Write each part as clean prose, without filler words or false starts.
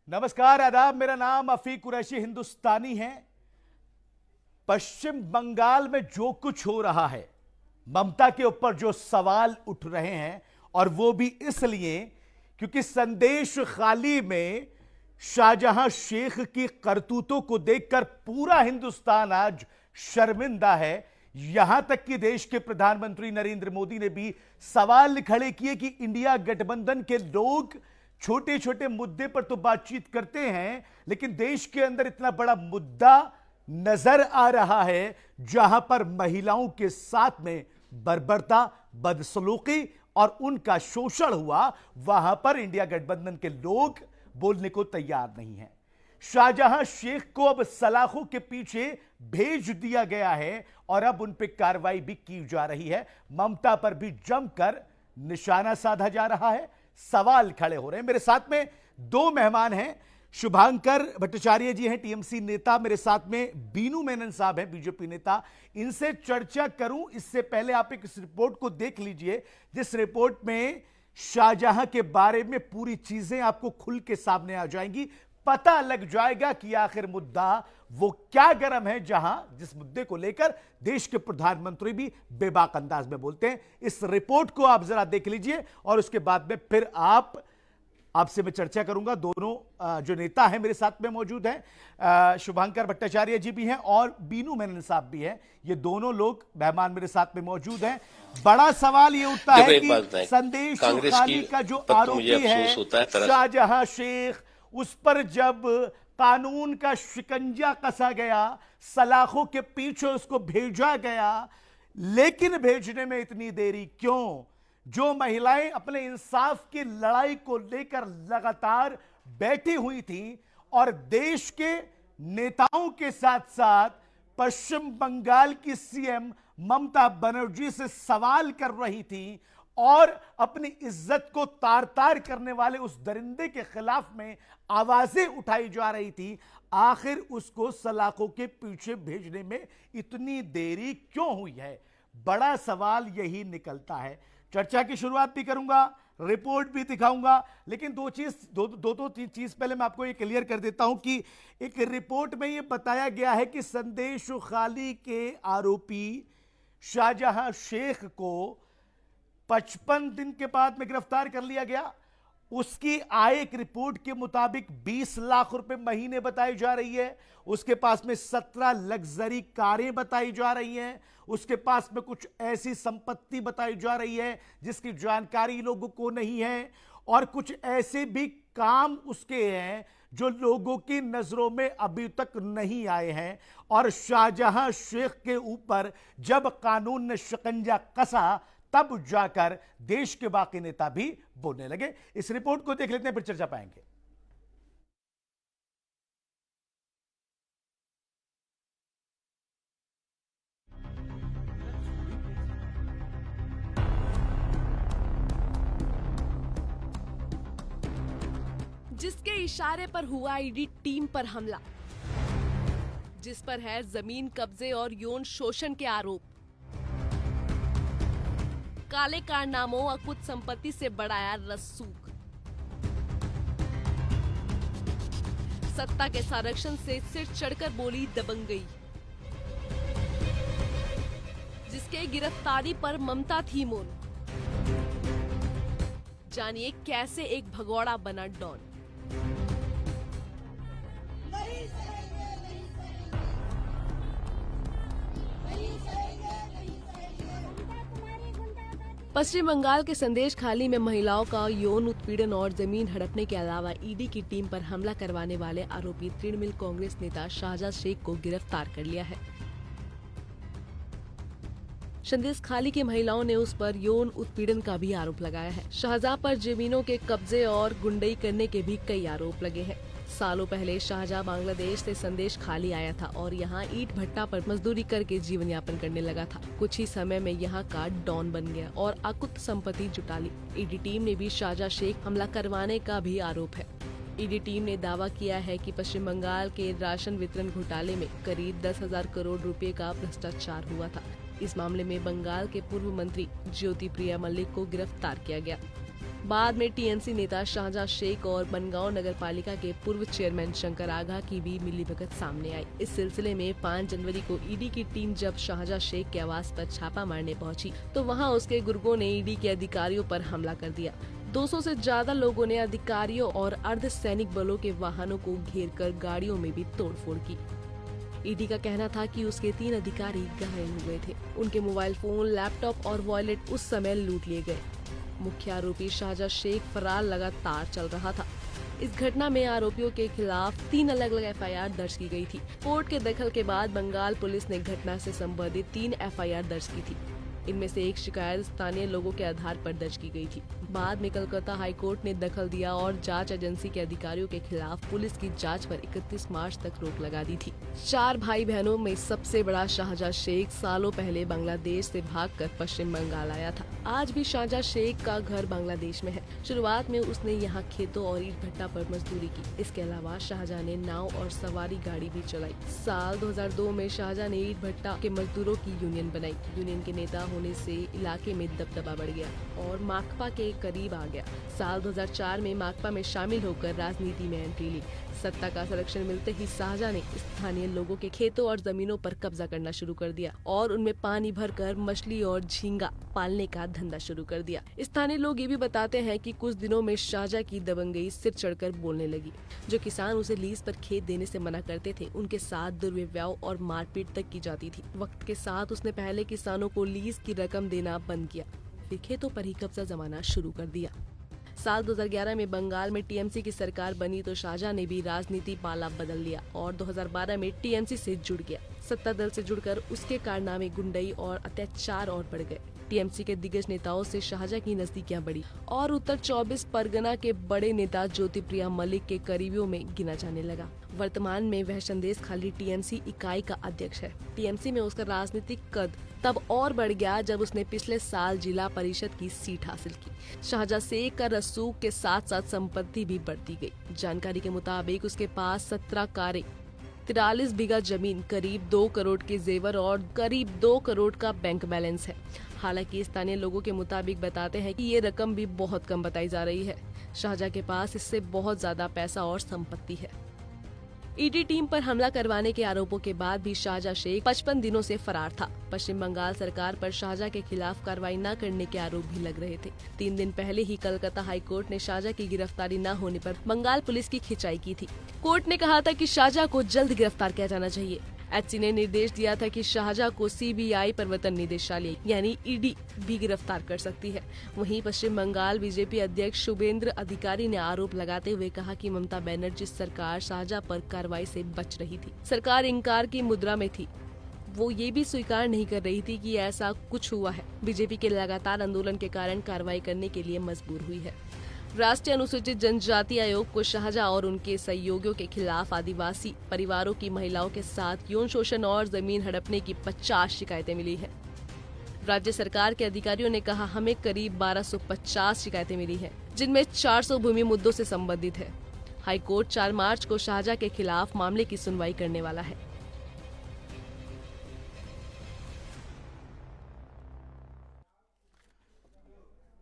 नमस्कार, आदाब। मेरा नाम अफीक कुरैशी हिंदुस्तानी है। पश्चिम बंगाल में जो कुछ हो रहा है, ममता के ऊपर जो सवाल उठ रहे हैं, और वो भी इसलिए क्योंकि संदेश खाली में शाहजहां शेख की करतूतों को देखकर पूरा हिंदुस्तान आज शर्मिंदा है। यहां तक कि देश के प्रधानमंत्री नरेंद्र मोदी ने भी सवाल खड़े किए कि इंडिया गठबंधन के लोग छोटे छोटे मुद्दे पर तो बातचीत करते हैं, लेकिन देश के अंदर इतना बड़ा मुद्दा नजर आ रहा है जहां पर महिलाओं के साथ में बर्बरता, बदसलूकी और उनका शोषण हुआ, वहां पर इंडिया गठबंधन के लोग बोलने को तैयार नहीं हैं। शाहजहां शेख को अब सलाखों के पीछे भेज दिया गया है और अब उन पर कार्रवाई भी की जा रही है। ममता पर भी जमकर निशाना साधा जा रहा है, सवाल खड़े हो रहे हैं। मेरे साथ में दो मेहमान हैं। शुभांकर भट्टाचार्य जी हैं, टीएमसी नेता। मेरे साथ में बीनू मेनन साहब हैं, बीजेपी नेता। इनसे चर्चा करूं इससे पहले आप एक इस रिपोर्ट को देख लीजिए, जिस रिपोर्ट में शाहजहां के बारे में पूरी चीजें आपको खुल के सामने आ जाएंगी। पता लग जाएगा कि आखिर मुद्दा वो क्या गर्म है, जिस मुद्दे को लेकर देश के प्रधानमंत्री भी बेबाक अंदाज में बोलते हैं। इस रिपोर्ट को आप जरा देख लीजिए और उसके बाद में फिर आपसे मैं चर्चा करूंगा। दोनों जो नेता हैं मेरे साथ में मौजूद हैं, शुभांकर भट्टाचार्य जी भी हैं और बीनू मेनन साहब भी हैं। ये दोनों लोग मेहमान मेरे साथ में मौजूद हैं। बड़ा सवाल ये उठता है कि संदेश खाली का जो आरोपी है शाहजहां शेख, उस पर जब कानून का शिकंजा कसा गया, सलाखों के पीछे उसको भेजा गया, लेकिन भेजने में इतनी देरी क्यों? जो महिलाएं अपने इंसाफ की लड़ाई को लेकर लगातार बैठी हुई थी और देश के नेताओं के साथ साथ पश्चिम बंगाल की सीएम ममता बनर्जी से सवाल कर रही थी और अपनी इज्जत को तार तार करने वाले उस दरिंदे के खिलाफ में आवाजें उठाई जा रही थी, आखिर उसको सलाखों के पीछे भेजने में इतनी देरी क्यों हुई है? बड़ा सवाल यही निकलता है। चर्चा की शुरुआत भी करूंगा, रिपोर्ट भी दिखाऊंगा, लेकिन दो तीन चीज पहले मैं आपको ये क्लियर कर देता हूं कि एक रिपोर्ट में ये बताया गया है कि संदेश खाली के आरोपी शाहजहां शेख को 55 दिन के बाद में गिरफ्तार कर लिया गया। उसकी आय एक रिपोर्ट के मुताबिक 20 लाख रुपए महीने बताई जा रही है। उसके पास में 17 लग्जरी कारें बताई जा रही हैं। उसके पास में कुछ ऐसी संपत्ति बताई जा रही है जिसकी जानकारी लोगों को नहीं है, और कुछ ऐसे भी काम उसके हैं जो लोगों की नजरों में अभी तक नहीं आए हैं। और शाहजहां शेख के ऊपर जब कानून ने शिकंजा कसा, तब जाकर देश के बाकी नेता भी बोलने लगे। इस रिपोर्ट को देख लेते हैं, फिर चर्चा पाएंगे। जिसके इशारे पर हुआ ईडी टीम पर हमला, जिस पर है जमीन कब्जे और यौन शोषण के आरोप, काले कारनामों और कुछ संपत्ति से बढ़ाया रसूख, सत्ता के संरक्षण से सिर चढ़कर बोली दबंगई, जिसके गिरफ्तारी पर ममता थी मौन। जानिए कैसे एक भगोड़ा बना डॉन। पश्चिम बंगाल के संदेश खाली में महिलाओं का यौन उत्पीड़न और जमीन हड़पने के अलावा ईडी की टीम पर हमला करवाने वाले आरोपी तृणमूल कांग्रेस नेता शाहजहां शेख को गिरफ्तार कर लिया है। संदेश खाली की महिलाओं ने उस पर यौन उत्पीड़न का भी आरोप लगाया है। शाहजहां पर जमीनों के कब्जे और गुंडई करने के भी कई आरोप लगे हैं। सालों पहले शाहजहां बांग्लादेश से संदेश खाली आया था और यहाँ ईंट भट्टा पर मजदूरी करके जीवन यापन करने लगा था। कुछ ही समय में यहाँ का डॉन बन गया और अकुत संपत्ति जुटा ली। ईडी टीम ने भी शाहजहां शेख हमला करवाने का भी आरोप है। ईडी टीम ने दावा किया है कि पश्चिम बंगाल के राशन वितरण घोटाले में करीब 10,000 करोड़ रुपए का भ्रष्टाचार हुआ था। इस मामले में बंगाल के पूर्व मंत्री ज्योति प्रिया मल्लिक को गिरफ्तार किया गया। बाद में टीएमसी नेता शाहजहां शेख और बनगांव नगर पालिका के पूर्व चेयरमैन शंकर आघा की भी मिलीभगत सामने आई। इस सिलसिले में 5 जनवरी को ईडी की टीम जब शाहजहां शेख के आवास पर छापा मारने पहुंची तो वहां उसके गुर्गों ने ईडी के अधिकारियों पर हमला कर दिया। 200 से ज्यादा लोगों ने अधिकारियों और अर्धसैनिक बलों के वाहनों को घेरकर गाड़ियों में भी तोड़फोड़ की। ईडी का कहना था कि उसके 3 अधिकारी घायल हुए थे। उनके मोबाइल फोन, लैपटॉप और वॉलेट उस समय लूट लिए गए। मुख्य आरोपी शाहजहां शेख फरार लगातार चल रहा था। इस घटना में आरोपियों के खिलाफ 3 अलग-अलग एफआईआर दर्ज की गई थी। कोर्ट के दखल के बाद बंगाल पुलिस ने घटना से संबंधित 3 एफआईआर दर्ज की थी। इनमें से एक शिकायत स्थानीय लोगों के आधार पर दर्ज की गई थी। बाद में कलकत्ता हाईकोर्ट ने दखल दिया और जांच एजेंसी के अधिकारियों के खिलाफ पुलिस की जांच पर 31 मार्च तक रोक लगा दी थी। 4 भाई बहनों में सबसे बड़ा शाहजहां शेख सालों पहले बांग्लादेश से भागकर पश्चिम बंगाल आया था। आज भी शाहजहां शेख का घर बांग्लादेश में है। शुरुआत में उसने यहाँ खेतों और ईट भट्टा पर मजदूरी की। इसके अलावा शाहजहां ने नाव और सवारी गाड़ी भी चलाई। साल 2002 में शाहजहां ने ईट भट्टा के मजदूरों की यूनियन बनाई। यूनियन के नेता होने से इलाके में दबदबा बढ़ गया और माकपा के करीब आ गया। साल 2004 में माकपा में शामिल होकर राजनीति में एंट्री ली। सत्ता का संरक्षण मिलते ही शाहजहां ने स्थानीय लोगों के खेतों और जमीनों पर कब्जा करना शुरू कर दिया और उनमें पानी भरकर मछली और झींगा पालने का धंधा शुरू कर दिया। स्थानीय लोग ये भी बताते हैं कि कुछ दिनों में शाहजहां की दबंगई सिर चढ़कर बोलने लगी। जो किसान उसे लीज पर खेत देने से मना करते थे, उनके साथ दुर्व्यवहार और मारपीट तक की जाती थी। वक्त के साथ उसने पहले किसानों को लीज की रकम देना बंद किया, फिर खेतों पर ही कब्जा जमाना शुरू कर दिया। साल 2011 में बंगाल में टीएमसी की सरकार बनी तो शाहजहां ने भी राजनीति पाला बदल लिया और 2012 में टीएमसी से जुड़ गया। सत्ता दल से जुड़कर उसके कारनामे, गुंडई और अत्याचार और बढ़ गए। टीएमसी के दिग्गज नेताओं से शाहजहां की नजदीकियां बढ़ी और उत्तर 24 परगना के बड़े नेता ज्योतिप्रिया मलिक के करीबियों में गिना जाने लगा। वर्तमान में वह संदेश खाली टीएमसी इकाई का अध्यक्ष है। टीएमसी में उसका राजनीतिक कद तब और बढ़ गया जब उसने पिछले साल जिला परिषद की सीट हासिल की। शाहजहां शेख का रसूख के साथ साथ संपत्ति भी बढ़ती गई। जानकारी के मुताबिक उसके पास 17 कारें, 43 बीघा जमीन, करीब 2 करोड़ के जेवर और करीब 2 करोड़ का बैंक बैलेंस है। हालांकि स्थानीय लोगों के मुताबिक बताते हैं कि ये रकम भी बहुत कम बताई जा रही है। शाहजहां के पास इससे बहुत ज्यादा पैसा और संपत्ति है। ईडी टीम पर हमला करवाने के आरोपों के बाद भी शाहजहां शेख 55 दिनों से फरार था। पश्चिम बंगाल सरकार पर शाहजहां के खिलाफ कार्रवाई न करने के आरोप भी लग रहे थे। 3 दिन पहले ही कलकत्ता हाईकोर्ट ने शाहजहां की गिरफ्तारी न होने पर बंगाल पुलिस की खिंचाई की थी। कोर्ट ने कहा था कि शाहजहां को जल्द गिरफ्तार किया जाना चाहिए। एचसी ने निर्देश दिया था कि शाहजहां को सीबीआई प्रवर्तन निदेशालय यानी ईडी भी गिरफ्तार कर सकती है। वहीं पश्चिम बंगाल बीजेपी अध्यक्ष शुभेंद्र अधिकारी ने आरोप लगाते हुए कहा कि ममता बनर्जी सरकार शाहजहां पर कार्रवाई से बच रही थी। सरकार इंकार की मुद्रा में थी। वो ये भी स्वीकार नहीं कर रही थी कि ऐसा कुछ हुआ है। बीजेपी के लगातार आंदोलन के कारण कार्रवाई करने के लिए मजबूर हुई है। राष्ट्रीय अनुसूचित जनजाति आयोग को शाहजहां और उनके सहयोगियों के खिलाफ आदिवासी परिवारों की महिलाओं के साथ यौन शोषण और जमीन हड़पने की 50 शिकायतें मिली हैं। राज्य सरकार के अधिकारियों ने कहा, हमें करीब 1250 शिकायतें मिली हैं, जिनमें 400 भूमि मुद्दों से संबंधित है। हाईकोर्ट 4 मार्च को शाहजहां के खिलाफ मामले की सुनवाई करने वाला है।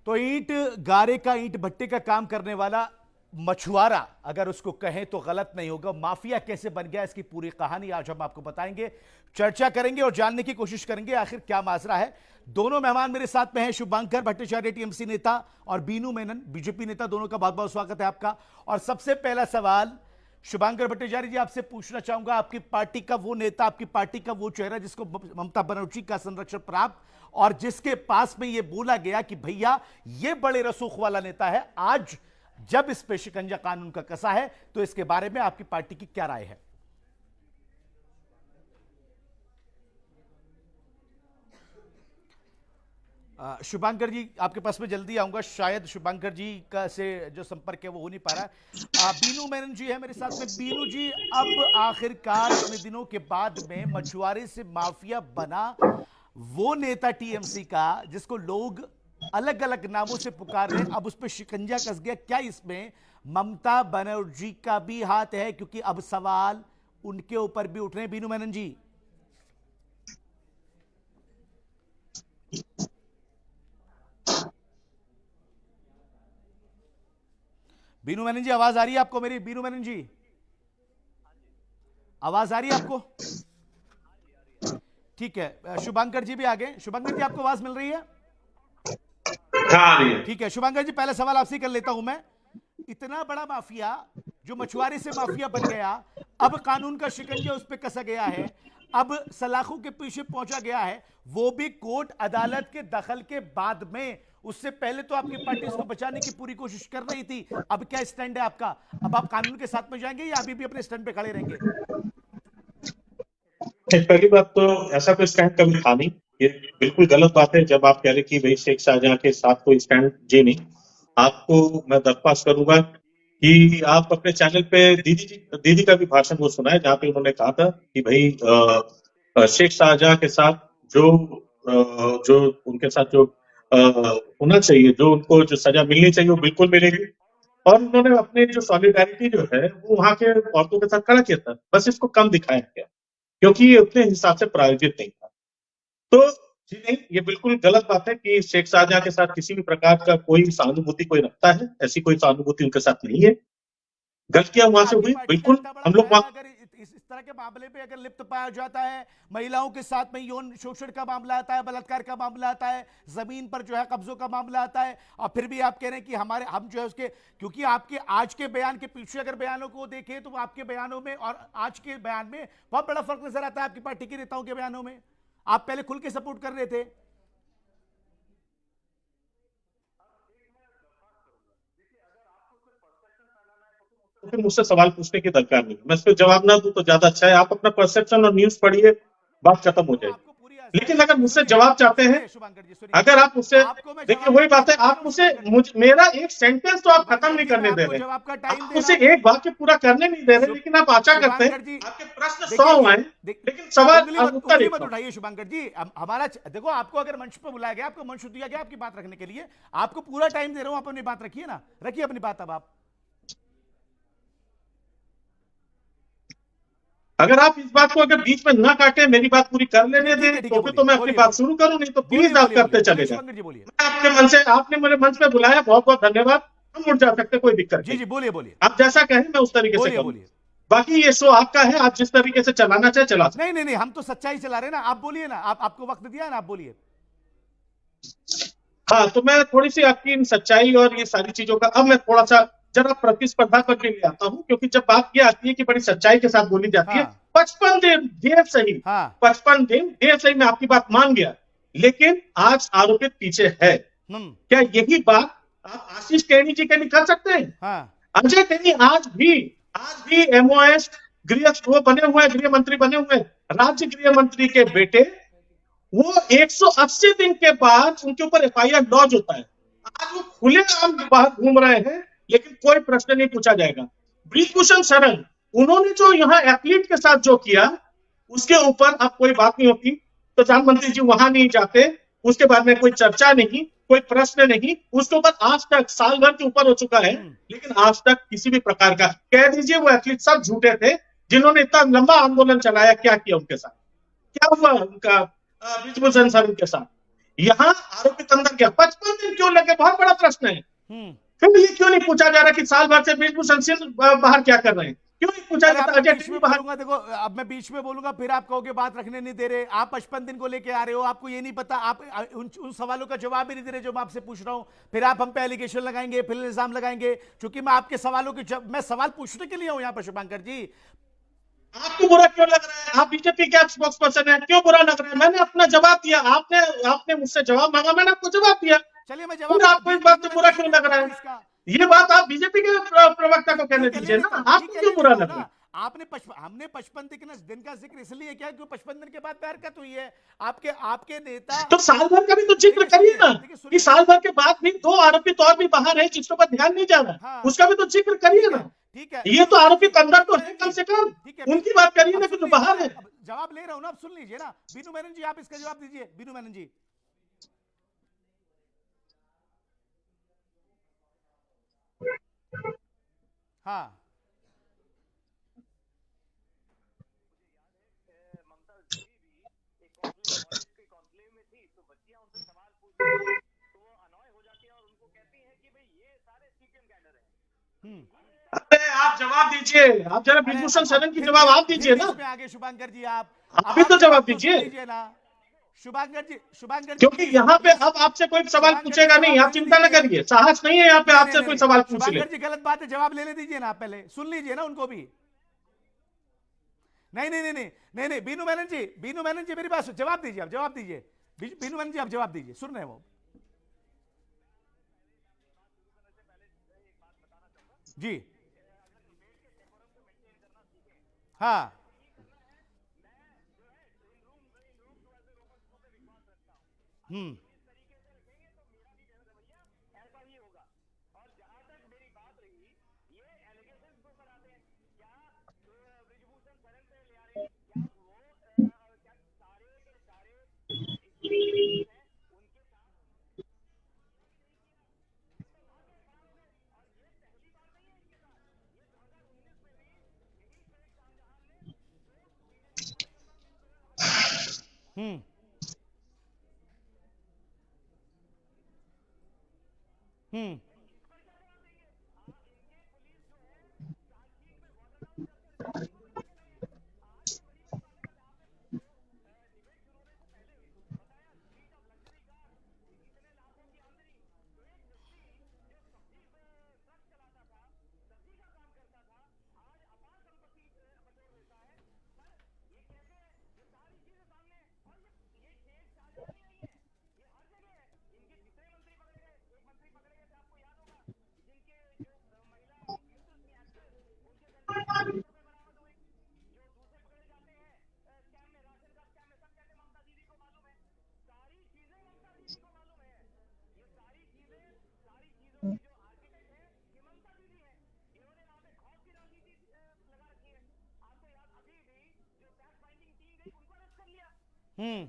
तो ईंट गारे का, ईंट भट्टे का काम करने वाला मछुआरा, अगर उसको कहें तो गलत नहीं होगा। माफिया कैसे बन गया, इसकी पूरी कहानी आज हम आपको बताएंगे, चर्चा करेंगे और जानने की कोशिश करेंगे आखिर क्या माजरा है। दोनों मेहमान मेरे साथ में हैं, शुभांकर भट्टाचार्य टीएमसी नेता और बीनू मेनन बीजेपी नेता। दोनों का बहुत बहुत स्वागत है आपका। और सबसे पहला सवाल शुभांकर भट्टाचार्य जी आपसे पूछना चाहूंगा, आपकी पार्टी का वो नेता, आपकी पार्टी का वो चेहरा जिसको ममता बनर्जी का संरक्षण प्राप्त और जिसके पास में ये बोला गया कि भैया ये बड़े रसूख वाला नेता है, आज जब इस पे शिकंजा कानून का कसा है, तो इसके बारे में आपकी पार्टी की क्या राय है? शुभांकर जी आपके पास में जल्दी आऊंगा, शायद शुभांकर जी का से जो संपर्क है वो हो नहीं पा रहा है। बीनू मेनन जी है मेरे साथ में। बीनू जी, अब आखिरकार इतने दिनों के बाद में मछुआरे से माफिया बना वो नेता टीएमसी का जिसको लोग अलग अलग नामों से पुकार रहे, अब उस पर शिकंजा कस गया। क्या इसमें ममता बनर्जी का भी हाथ है? क्योंकि अब सवाल उनके ऊपर भी उठ रहे हैं। बीनू मेनन जी, बीनू मेनन जी आवाज आ रही है आपको मेरी? बीनू मेनन जी आवाज आ रही है आपको? ठीक है, शुभंकर जी भी आ गए। शुभंकर जी आपको आवाज मिल रही है? हाँ नहीं। ठीक है शुभंकर जी, पहले सवाल आपसे कर लेता हूं मैं। इतना बड़ा माफिया जो मछुआरे से माफिया बन गया, अब कानून का शिकंजा उस पर कसा गया है, अब सलाखों के पीछे पहुंचा गया है, वो भी कोर्ट अदालत के दखल के बाद में। उससे पहले तो आपकी पार्टी इसको बचाने की पूरी कोशिश कर रही थी। अब क्या स्टैंड है आपका? अब आप कानून के साथ में जाएंगे या अभी भी अपने स्टैंड पे खड़े रहेंगे? पहली बात तो ऐसा कोई स्टैंड कभी था नहीं। ये बिल्कुल गलत बात है जब आप कह रहे कि भाई शेख शाहजहां के साथ कोई स्टैंड जी नहीं। आपको मैं दरख्वास्त करूंगा कि आप अपने चैनल पे दीदी का भी भाषण वो सुना है, जहाँ पे उन्होंने कहा था कि भाई शेख शाहजहां के साथ जो उनके साथ जो होना चाहिए, जो उनको जो सजा मिलनी चाहिए वो बिल्कुल मिलेगी। और उन्होंने अपने जो सॉलिडारिटी जो है वो वहां के औरतों के साथ खड़ा किया था, बस इसको कम दिखाया गया क्योंकि ये उतने हिसाब से प्रायोजित नहीं था। तो जी नहीं, ये बिल्कुल गलत बात है कि शेख शाहजहां के साथ किसी भी प्रकार का कोई सहानुभूति कोई रखता है। ऐसी कोई सहानुभूति उनके साथ नहीं है। गलतियां वहां से आपकी हुई, पार्टी का बिल्कुल इतना बड़ा हम लोग बयान, वहां। अगर इस तरह के मामले पे अगर लिप्त पाया जाता है, महिलाओं के साथ में यौन शोषण का मामला आता है, बलात्कार का मामला आता है, जमीन पर जो है कब्जों का मामला आता है, और फिर भी आप कह रहे हैं कि हम जो है उसके, क्योंकि आपके आज के बयान के पीछे अगर बयानों को देखें तो आपके बयानों में और आज के बयान में बहुत बड़ा फर्क नजर आता है। आपकी पार्टी के नेताओं के बयानों में आप पहले खुल के सपोर्ट कर रहे थे। तो फिर मुझसे सवाल पूछने की दरकार नहीं, मैं इस पर जवाब ना दूं तो ज्यादा अच्छा है। आप अपना परसेप्शन और न्यूज पढ़िए, बात खत्म हो जाएगी। आपको पूरी लेकिन अगर मुझसे जवाब चाहते हैं, सुनिए शुभंकर जी, सुनिए, अगर आप मुझसे, आपको मैं देखिए जवाब वही का बात है, टाइम दे रहा आप हूं मुझसे शुभंकर जी। मेरा एक सेंटेंस तो आप खत्म शुभंकर नहीं जी, मैं करने दे आपको रहे। जवाब का टाइम आप दे रहा मुझसे हूं। एक वाक्य पूरा करने नहीं दे रहे, लेकिन आप आशा करते हैं शुभंकर जी, आपके प्रश्न देखिए 100 आए, लेकिन सवाल उत्तर उंगली एक मत हो। उठाइए शुभंकर जी। हमारा देखो, आपको अगर मंच पर बुलाया गया, आपको मंच दिया गया आपकी बात रखने के लिए, आपको पूरा टाइम दे रहा हूं, आप अपनी बात रखिए ना, रखिए अपनी बात। अब आप अगर आप इस बात को अगर बीच में ना काटे, मेरी बात पूरी कर लेने ठीक दें, है, ठीक तो है, फिर बोलिए तो मैं अपनी बोलिए बात शुरू करूं, नहीं तो बोलिए प्लीज आप बोलिए करते बोलिए चले जाए। शुभंकर जी बोलिए। मैं आपके मन से, आपने मेरे मंच पे बुलाया, बहुत बहुत धन्यवाद। हम उठ जा सकते, कोई दिक्कत जी नहीं। जी बोलिए बोलिए आप जैसा कहें मैं उस तरीके से बोलिए करूँ। बोलिए। बाकी ये शो आपका है, आप जिस तरीके से चलाना चाहे चला सकते। नहीं नहीं नहीं, हम तो सच्चाई चला रहे हैं ना, आप बोलिए ना, आपको वक्त दिया है ना, आप बोलिए। हाँ, तो मैं थोड़ी सी आपकी इन सच्चाई और ये सारी चीजों का अब मैं थोड़ा सा जरा प्रतिस्पर्धा पर भी ले आता हूँ, क्योंकि जब बात ये आती है कि बड़ी सच्चाई के साथ बोली जाती है। हाँ 55 दिन देर सही, हाँ 55 दिन देर सही, मैं आपकी बात मान गया, लेकिन आज आरोपित पीछे है। क्या यही बात आप आशीष टेनी जी के लिए कर सकते हैं? हाँ अजय टेनी आज भी एमओएस गृह वो बने हुए, गृह मंत्री बने हुए, राज्य गृह मंत्री के बेटे, वो 180 दिन के बाद उनके ऊपर एफआईआर लॉन्च होता है। आज वो खुलेआम बाहर घूम रहे हैं, लेकिन कोई प्रश्न नहीं पूछा जाएगा। ब्रिजभूषण शरण, उन्होंने जो यहाँ एथलीट के साथ जो किया, उसके ऊपर अब कोई बात नहीं होती। प्रधानमंत्री जी वहां नहीं जाते, उसके बाद में कोई चर्चा नहीं, कोई प्रश्न नहीं, उसके ऊपर आज तक साल भर के ऊपर हो चुका है, लेकिन आज तक किसी भी प्रकार का, कह दीजिए वो एथलीट सब झूठे थे जिन्होंने इतना लंबा आंदोलन चलाया। क्या किया उनके साथ, क्या हुआ उनका ब्रिजभूषण शरण के साथ? यहाँ आरोपित अंदर गया, 55 दिन क्यों लगे, बहुत बड़ा प्रश्न है। फिर ये क्यों नहीं पूछा जा रहा कि साल भर से ब्रिजभूषण सिंह बाहर क्या कर रहे हैं? क्यों नहीं पूछा जाता अजय टिर्री बाहर? देखो, अब मैं बीच में बोलूंगा, फिर आप कहोगे बात रखने नहीं दे रहे। आप 55 दिन को लेके आ रहे हो, आपको ये नहीं पता, आप उन सवालों का जवाब ही नहीं दे रहे जो मैं आपसे पूछ रहा हूं। फिर आप हम पे एलिगेशन लगाएंगे, फिर इल्जाम लगाएंगे, क्योंकि मैं आपके सवालों के मैं सवाल पूछने के लिए हूं यहाँ पर शुभंकर जी। आपको बुरा क्यों लग रहा है? आप बीजेपी के स्पोक्स पर्सन है, क्यों बुरा लग रहा है? मैंने अपना जवाब दिया, आपने मुझसे जवाब मांगा, मैंने आपको जवाब दिया। चलिए मैं फिर आपको इस बात से बुरा क्यों लग रहा है? ये बात आप बीजेपी के प्रवक्ता को कहने दीजिए ना, आपको क्यों बुरा लग रहा है? हमने 55 दिन का जिक्र इसलिए किया क्योंकि 55 दिन के बाद हरकत हुई है। आपके नेता तो साल भर का भी तो जिक्र करिए ना, कि साल भर के बाद भी 2 आरोपित और भी बाहर है जिसके ऊपर ध्यान नहीं जा रहा, उसका भी तो जिक्र करिए ना। ठीक है, ये तो आरोपित अंदर तो है, कम से कम उनकी बात करिए ना कि जो बाहर है। जवाब ले रहा हूं ना, आप सुन लीजिए ना। बीनू मेनन जी, आप इसका जवाब दीजिए। बीनू मेनन जी, हाँ अरे आप जवाब दीजिए, आप जरा ब्रिजभूषण शरण की जवाब आप दीजिए ना। इसमें आगे शुभांकर जी आप अभी तो जवाब तो सुन दीजिए, लीजिए ना शुभांकर जी क्योंकि please, यहाँ पे please, अब आपसे कोई सवाल शुभांकर पूछेगा जी नहीं, जवाब आप लेने चिंता न दीजिए। करिए, साहस नहीं है यहाँ पे नहीं, आपसे नहीं, कोई नहीं, सवाल पूछ ले। शुभांकर जी गलत बात है, जवाब लेने दीजिए ना, आप पहले सुन लीजिए ना उनको भी। नहीं नहीं नहीं नहीं नहीं नहीं बीनू मैनन जी मेरी बात जवाब दीजिए, आप जवाब दीजिए, बीनू मैनन जी आप जवाब दीजिए, सुन रहे हैं वो। जी हाँ हम्म हम्म हम्म हम्म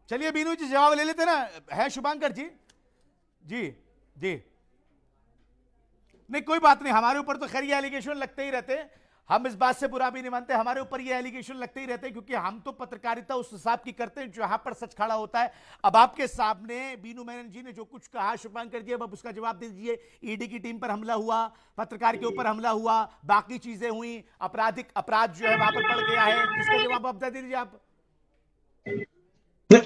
चलिए बीनू जी जवाब ले लेते ना, है शुभांकर जी। जी जी नहीं कोई बात नहीं, हमारे ऊपर तो खैर ये एलिगेशन लगते ही रहते हैं, हम इस बात से बुरा भी नहीं मानते, हमारे ऊपर ये एलिगेशन लगते ही रहते हैं, क्योंकि हम तो पत्रकारिता उस हिसाब की करते हैं जहां पर सच खड़ा होता है। अब आपके सामने बीनू मेनन जी ने जो कुछ कहा शुभांकर जी, अब आप उसका जवाब दे दीजिए। ईडी की टीम पर हमला हुआ, पत्रकार के ऊपर हमला हुआ, बाकी चीजें हुई, आपराधिक अपराध जो है वहां पर बढ़ गया है, इसका जवाब आप दे दीजिए आप।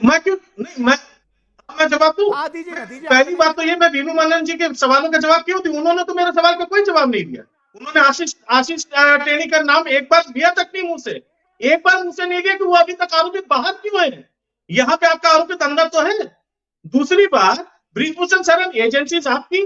मैं क्यों नहीं, मैं जवाब दूं? हाँ दीजिए ना, दीजिए। पहली बात तो ये, मैं बीनू मन्नन जी के सवालों का जवाब क्यों दूं? उन्होंने तो मेरे सवाल का कोई जवाब नहीं दिया। उन्होंने आशीष आशीष टेनी का नाम एक बार लिया तक नहीं मुंह से, एक बार मुंह से नहीं लिया कि वो अभी तक आरोपित बाहर क्यों है। यहाँ पे आपका आरोपित अंदर तो है। दूसरी बात, ब्रिजभूषण शरण एजेंसी आपकी,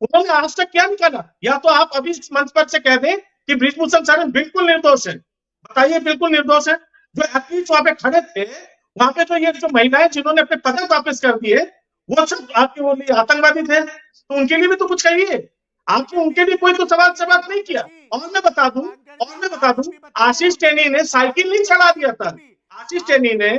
उन्होंने आज तक क्या निकाला? या तो आप अभी इस मंच पर से कह दें कि ब्रिजभूषण शरण बिल्कुल निर्दोष है, बताइए बिल्कुल निर्दोष है। जो एथलीट्स वहां पे खड़े थे, वहां पे तो ये जो महिलाएं जिन्होंने अपने पदक वापस कर दिए, वो सब आपके वो लिए आतंकवादी थे, तो उनके लिए भी तो कुछ कहिए। आपने उनके लिए कोई तो सवाल से बात नहीं किया। और मैं बता दूं, आशीष टेनी ने साइकिल नहीं चला दिया था। आशीष टेनी ने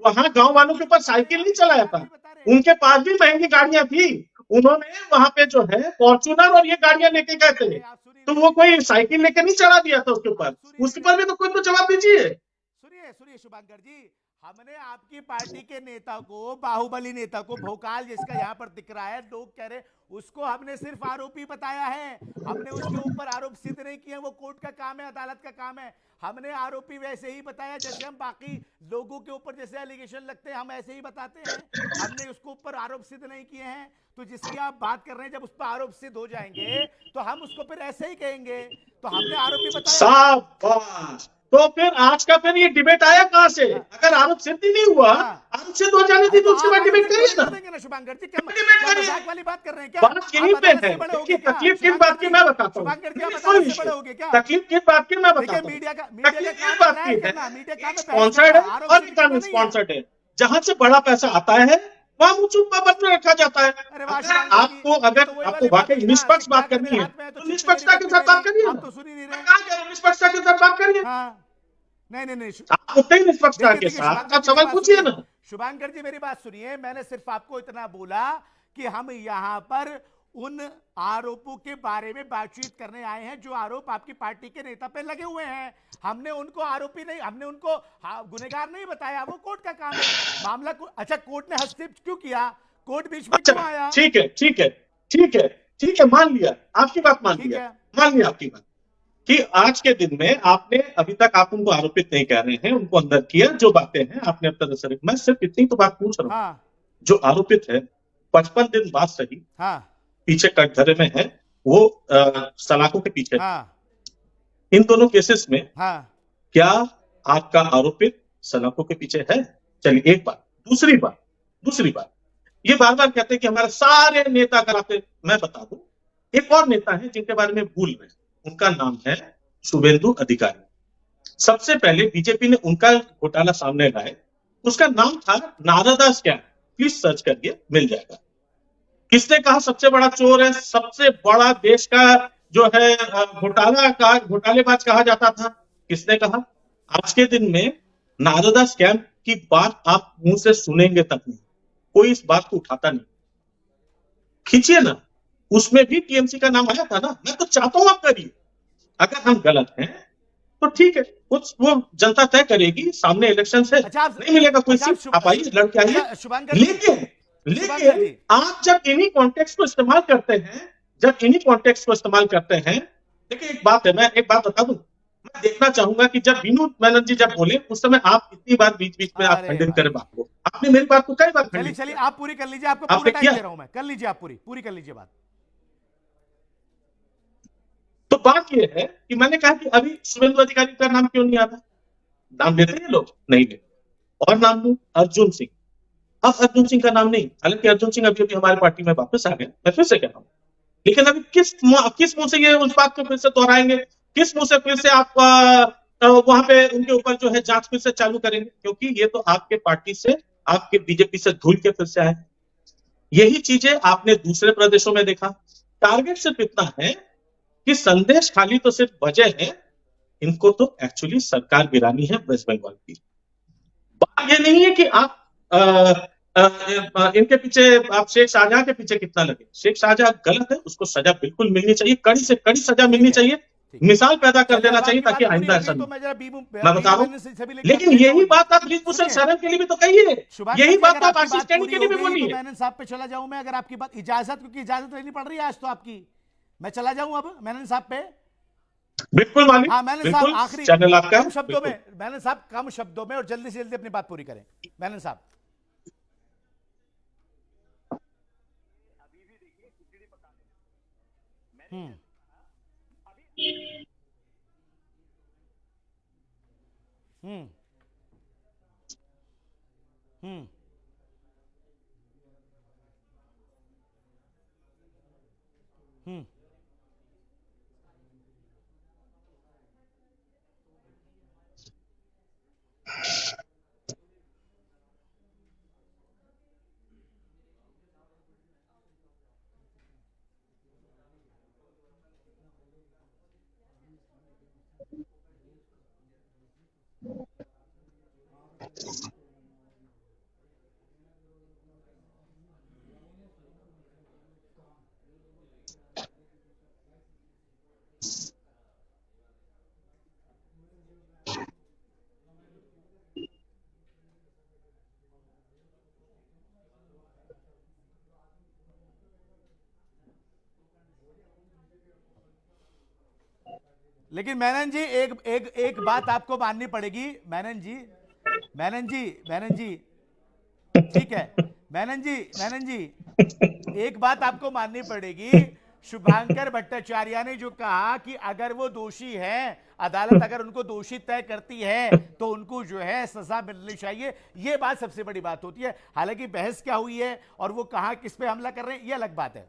वहां गांव वालों के ऊपर साइकिल नहीं चलाया था, उनके पास भी महंगी गाड़ियां थी, उन्होंने वहां पे जो है फॉर्च्यूनर और ये गाड़ियां लेके गए थे, तो वो कोई साइकिल लेके नहीं चला दिया था उसके ऊपर भी तो कोई तो जवाब दीजिए। सुनिए शुभांकर जी, हमने आपकी पार्टी के नेता को, बाहुबली नेता को, भोकाल जिसका यहाँ पर दिख रहा है, लोग कह रहे उसको हमने सिर्फ आरोपी बताया है, हमने उसके ऊपर आरोप सिद्ध नहीं किए, वो कोर्ट का काम है, अदालत का काम है। हमने आरोपी वैसे ही बताया जैसे हम बाकी लोगों के ऊपर जैसे एलिगेशन लगते हैं हम ऐसे ही बताते हैं, हमने उसके ऊपर आरोप सिद्ध नहीं किए हैं। तो जिसकी आप बात कर रहे हैं, जब उस पर आरोप सिद्ध हो जाएंगे तो हम उसको फिर ऐसे ही कहेंगे, तो हमने आरोपी बताया। शाबाश। तो फिर आज का फिर ये डिबेट आया कहां से? अगर आरोप सिद्ध ही नहीं हुआ, आरोप सिद्ध हो जाने दी तो उसके बाद डिबेट करिए ना। शुभांकर जी डिबेट करिए, मजाक वाली बात कर रहे हैं क्या? बात यहीं पे है। देखिए तकलीफ किस बात की मैं बताता हूँ, तकलीफ किस बात की मैं बताता हूँ। तकलीफ किस बात की है? स्पॉन्सर्ड है और इकॉनमी स्पॉन्सर्ड है, जहां से बड़ा पैसा आता है वहां मुंह चुप बंद में रखा जाता है। अगर आपको वाकई निष्पक्ष बात करनी है तो निष्पक्षता के साथ बात करिए। तो सुन ही नहीं मैं कहा कह रहा हूं, निष्पक्षता के साथ बात करिए। नहीं आप उतने ही निष्पक्षता के साथ आप सवाल पूछिए ना। शुभांकर जी मेरी बात सुनिए, मैंने सिर्फ आपको इतना बोला कि हम यहाँ पर उन आरोपों के बारे में बातचीत करने आए हैं जो आरोप आपकी पार्टी के नेता पे लगे हुए हैं। हमने उनको आरोपी नहीं, हमने उनको गुनहगार नहीं बताया, वो कोर्ट का काम है। मामला अच्छा, कोर्ट ने हस्तक्षेप क्यों किया, कोर्ट बीच में क्यों आया? ठीक है, ठीक है, ठीक है, ठीक है, मान लिया आपकी बात, मान लिया, मान लिया आपकी बात कि आज के दिन में आपने अभी तक आप उनको आरोपित नहीं कह रहे हैं, उनको अंदर किया, जो बातें हैं आपने अब तक। मैं सिर्फ इतनी तो बात पूछ रहा हूं, जो आरोपित है 55 दिन बाद सही पीछे कटघरे में है, वो सलाखों के पीछे। इन दोनों केसेस में क्या आपका आरोपित सलाखों के पीछे है? चलिए एक बात। दूसरी बात, ये बार बार कहते हैं कि हमारे सारे नेता कराते। मैं बता दूं, एक और नेता है जिनके बारे में भूल रहे हैं, उनका नाम है शुभेंदु अधिकारी। सबसे पहले बीजेपी ने उनका घोटाला सामने लाए, उसका नाम था नारदा स्कैम। प्लीज सर्च करिए, मिल जाएगा। किसने कहा सबसे बड़ा चोर है, सबसे बड़ा देश का जो है घोटालेबाज कहा जाता था? किसने कहा? आज के दिन में नारदा स्कैम की बात आप मुंह से सुनेंगे तक नहीं, कोई इस बात को उठाता नहीं। खींचिए ना, उसमें भी टीएमसी का नाम आया था ना। मैं तो चाहता हूं आप करिए, अगर हम गलत हैं तो ठीक है, वो जनता तय करेगी, सामने इलेक्शन है। नहीं मिलेगा कोई सीट, आप आइए, लड़के आइए। लेकिन आप जब इन्हीं कॉन्टेक्स्ट को इस्तेमाल करते हैं, देखिए एक बात है, मैं एक बात बता दूं, मैं देखना चाहूंगा कि जब बीनू मेनन जी जब बोले उस समय आप इतनी बार बीच बीच में आप खंडन करें बात को। आपने मेरी बात को कई बार खंडित। चलिए आप पूरी कर लीजिए, आपको पूरा टाइम दे रहा हूं मैं, कर लीजिए आप पूरी कर लीजिए बात। तो बात यह है कि मैंने कहा कि अभी शुभेंदु अधिकारी का नाम क्यों नहीं आता? नाम लेते हैं लोग, नहीं लेते। और नाम लूं, अर्जुन सिंह। अब अर्जुन सिंह का नाम नहीं, हालांकि अर्जुन सिंह अभी अभी हमारी पार्टी में वापस आ गए, मैं फिर से कह रहा हूं। लेकिन अभी किस मुंह से ये उस बात को फिर से दोहराएंगे? किस मुंह से फिर से आप वहां पे उनके ऊपर जो है जांच फिर से चालू करेंगे? क्योंकि ये तो आपके पार्टी से, आपके बीजेपी से धुल के फिर से आए। यही चीजें आपने दूसरे प्रदेशों में देखा। टारगेट सिर्फ इतना है कि संदेश खाली तो सिर्फ वजह है, इनको तो एक्चुअली सरकार गिरानी है वेस्ट बंगाल की। बात ये नहीं है कि आप इनके पीछे, आप शेख शाहजहां के पीछे कितना लगे। शेख शाहजहां गलत है, उसको सजा बिल्कुल मिलनी चाहिए, कड़ी से कड़ी सजा मिलनी चाहिए, मिसाल पैदा कर देना चाहिए ताकि आइंदा ऐसा नहीं। मैं बता रहा हूं, लेकिन यही बात आप ब्रिजभूषण शरण के लिए भी तो कहिए, यही बात आप आशीष टैनी के लिए भी बोलिए। मेनन साहब पे चला जाऊं मैं, अगर आपकी बात इजाजत, क्योंकि इजाजत लेनी पड़ रही है आज तो आपकी, मैं चला जाऊं अब मेनन साहब पे? बिल्कुल मालिक। हाँ मेनन साहब, आखिरी चैनल आपका, कम शब्दों में मेनन साहब, कम शब्दों में और जल्दी से जल्दी अपनी बात पूरी करें मेनन साहब। हम्म हम्म हम्म हम्म लेकिन मेनन जी एक बात आपको माननी पड़ेगी मेनन जी, ठीक है मेनन जी एक बात आपको माननी पड़ेगी। शुभांकर भट्टाचार्य ने जो कहा कि अगर वो दोषी हैं, अदालत अगर उनको दोषी तय करती है तो उनको जो है सजा मिलनी चाहिए, ये बात सबसे बड़ी बात होती है। हालांकि बहस क्या हुई है और वो कहां किस पे हमला कर रहे हैं, ये अलग बात है।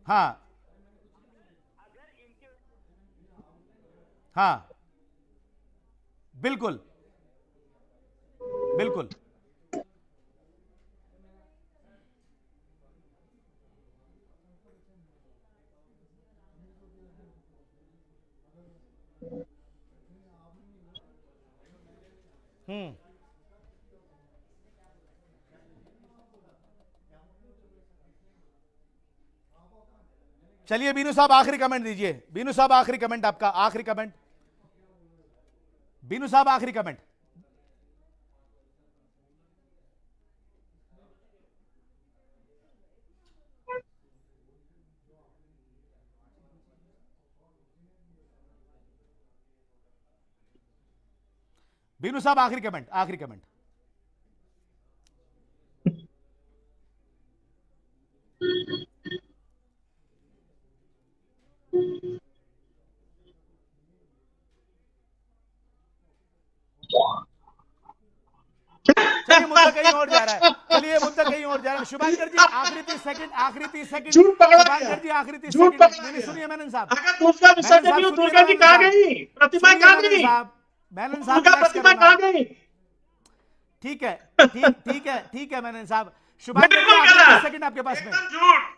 हाँ हाँ बिल्कुल बिल्कुल। हम्म चलिए बीनू साहब आखिरी कमेंट दीजिए। बीनू साहब आखिरी कमेंट, आपका आखिरी कमेंट। बीनू साहब आखिरी कमेंट। बीनू साहब आखिरी कमेंट, आखिरी कमेंट। चलिए मुद्दा कहीं और जा रहा है, चलिए मुद्दा कहीं और जा रहा है। शुभांकर जी आखिरी 30 सेकंड, आखिरी 30 सेकंड। झूठ पकड़ा शुभांकर गया। जी आखिरी 30 झूठ सेकंड। पकड़ा नहीं गया। सुनिए मेनन साहब, अगर दुर्गा विसर्जन नहीं हो, दुर्गा जी कहाँ गई? प्रतिमा कहाँ गई? मेनन साहब दुर्गा प्रतिमा कहाँ गई? ठीक है, ठीक है मेनन साहब। शुभांकर जी बिल्कुल आखिरी 30 गलत। सेकंड आपके पास में। एकदम झूठ।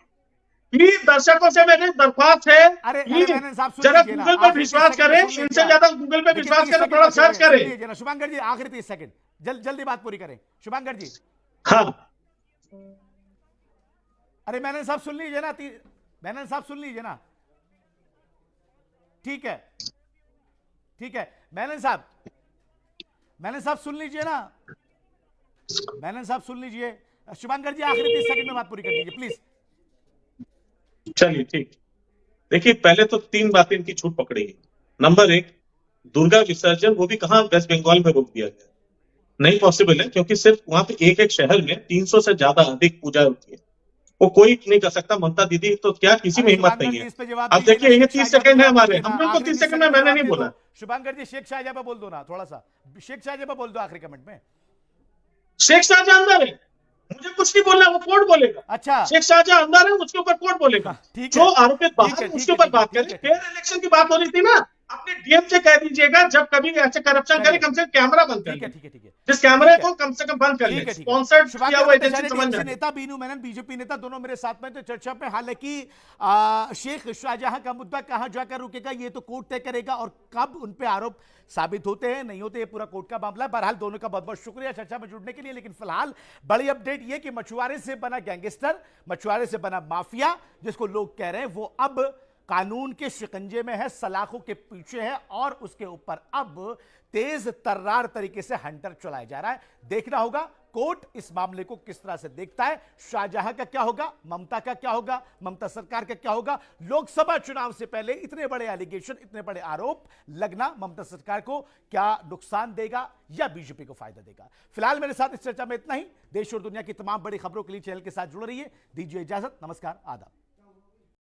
प्लीज दर्शकों से मेरी दरख्वास्त है, अरे प्लीज मेनन साहब सुन जरा लीजिए ना, गूगल पर आखिरी 30 विश्वास सेकंड करें, सुन लीजिए इनसे ना। ज्यादा गूगल पे लेकिन विश्वास 30 करें, सेकंड थोड़ा बचे सर्च हुए हैं, करें। सुन लीजिए ना। शुभांकर जी आखिरी 30 सेकंड, जल्दी बात पूरी करें शुभांकर जी। हाँ, अरे मेनन साहब सुन लीजिए ना, मेनन साहब सुन लीजिए ना। ठीक है, ठीक है मेनन साहब, मेनन साहब सुन लीजिए ना, मेनन साहब सुन लीजिए। शुभांकर जी आखिरी 30 सेकंड में बात पूरी कर दीजिए प्लीज। चलिए ठीक। देखिए, पहले तो 3 बातें इनकी छूट पकड़ी गई। नंबर 1, दुर्गा विसर्जन वो भी कहां, वेस्ट बंगाल में रोक दिया गया। नहीं पॉसिबल है, क्योंकि सिर्फ वहां पे एक शहर में 300 से ज्यादा अधिक पूजा होती है, वो कोई नहीं कर सकता। ममता दीदी तो क्या, किसी में हिम्मत नहीं है। इस पे जवाब अब दीजिए देखिए, ना, ये शेख 30 शाहजहां सेकंड है पे जवाब हमारे, दीजिए ना, हम लोग को आखिरी 30 30 सेकंड में जवाब मैंने दे नहीं दो। बोला। शुभांकर जी शेख शाहजहां पे बोल दो ना, थोड़ा सा शेख शाहजहां पे बोल दो आखिरी कमेंट में। शेख शाहजहां अंदर है, मुझे कुछ नहीं बोलना, वो कोर्ट बोलेगा। अच्छा शेख शाहजहां अंदर है, उसके ऊपर कोर्ट बोलेगा। ठीक जो है, आरोपित बाहर है, उसके ऊपर बात करें। फेयर इलेक्शन की बात हो रही थी ना, अपने डीएम से कह दीजिएगा जब कभी ऐसे करप्शन करे, कम से कम कैमरा बंद कर ठीक है, ले। ठीक है, ठीक है, जिस कैमरे ठीक है। को कम से कम बंद कर ले। ठीक है, ठीक है। स्पॉन्सर्ड किया शुभांकर हुआ एजेंसी भट्टाचार्य समझ टीएमसी में नेता, बीनू मेनन बीजेपी नेता, दोनों मेरे साथ में थे चर्चा पे। हालांकि शेख शाहजहां का मुद्दा कहां जाकर रुकेगा ये तो कोर्ट तय करेगा, और कब उन पे आरोप साबित होते हैं नहीं होते ये पूरा कोर्ट का मामला है। बहरहाल दोनों का बहुत बहुत शुक्रिया चर्चा में जुड़ने के लिए। लेकिन फिलहाल बड़ी अपडेट ये कि मछुआरे से बना गैंगस्टर, मछुआरे से बना माफिया, जिसको लोग कह रहे हैं वो अब कानून के शिकंजे में है, सलाखों के पीछे है, और उसके ऊपर अब तेज तर्रार तरीके से हंटर चलाया जा रहा है। देखना होगा कोर्ट इस मामले को किस तरह से देखता है। शाहजहां का क्या होगा, ममता का क्या होगा, ममता सरकार का क्या होगा। लोकसभा चुनाव से पहले इतने बड़े एलिगेशन, इतने बड़े आरोप लगना ममता सरकार को क्या नुकसान देगा या बीजेपी को फायदा देगा। फिलहाल मेरे साथ इस चर्चा में इतना ही। देश और दुनिया की तमाम बड़ी खबरों के लिए चैनल के साथ जुड़े रहिए। दीजिए इजाजत, नमस्कार, आदाब।